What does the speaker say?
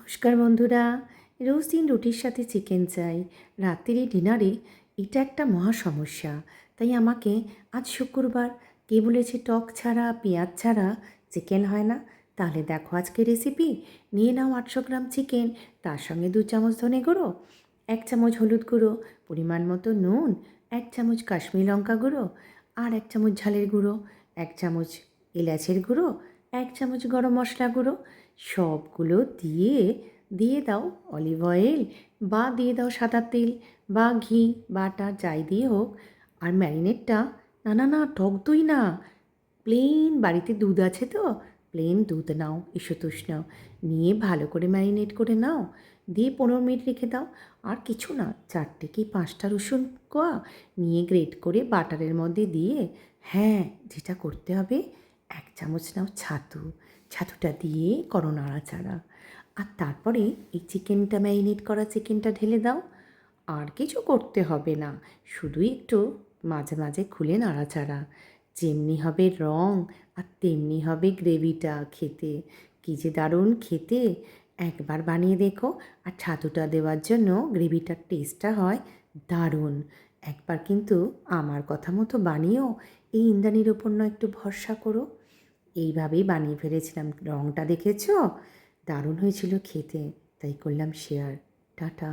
নমস্কার বন্ধুরা। রোজ দিন রুটির সাথে চিকেন চাই, রাত্রিরে ডিনারে এটা একটা মহা সমস্যা। তাই আমাকে আজ শুক্রবার, কে বলেছে টক ছাড়া পেঁয়াজ ছাড়া চিকেন হয় না? তাহলে দেখো আজকে রেসিপি। নিয়ে নাও 800 গ্রাম চিকেন, তার সঙ্গে 2 চামচ ধনে গুঁড়ো, 1 চামচ হলুদ গুঁড়ো, পরিমাণ মতো নুন, 1 চামচ কাশ্মীরি লঙ্কা গুঁড়ো, আর 1 চামচ ঝালের গুঁড়ো, 1 চামচ এলাচের গুঁড়ো, 1 চামচ গরম মশলা গুঁড়ো। সবগুলো দিয়ে দিয়ে দাও অলিভ অয়েল, বা দিয়ে দাও সাদা তেল, বা ঘি, বাটার যাই দিয়ে হোক। আর ম্যারিনেটটা, না না না, টক দই না, প্লেন বাড়িতে দুধ আছে তো, প্লেন দুধ নাও, ইসুতুস নাও, নিয়ে ভালো করে ম্যারিনেট করে নাও। দিয়ে 15 মিনিট রেখে দাও। আর কিছু না, 4টে কি 5টা রসুন কোয়া নিয়ে গ্রেট করে বাটারের মধ্যে দিয়ে, হ্যাঁ, যেটা করতে হবে, 1 চামচ নাও ছাতু, ছাতুটা দিয়ে করো নাড়াচাড়া। আর তারপরে এই চিকেনটা, ম্যারিনেট করা চিকেনটা ঢেলে দাও। আর কিছু করতে হবে না, শুধু একটু মাঝে মাঝে খুলে নাড়াচাড়া। যেমনি হবে রং, আর তেমনি হবে গ্রেভিটা খেতে। কী যে দারুণ খেতে! একবার বানিয়ে দেখো। আর ছাতুটা দেওয়ার জন্য গ্রেভিটার টেস্টটা হয় দারুণ। একবার কিন্তু আমার কথা মতো বানিয়েও এই ইন্দ্রাণীর ওপর না একটু ভরসা করো। এইভাবেই বানিয়ে ফেলেছিলাম, রঙটা দেখেছো? দারুণ হয়েছিল খেতে, তাই করলাম শেয়ার। টাটা।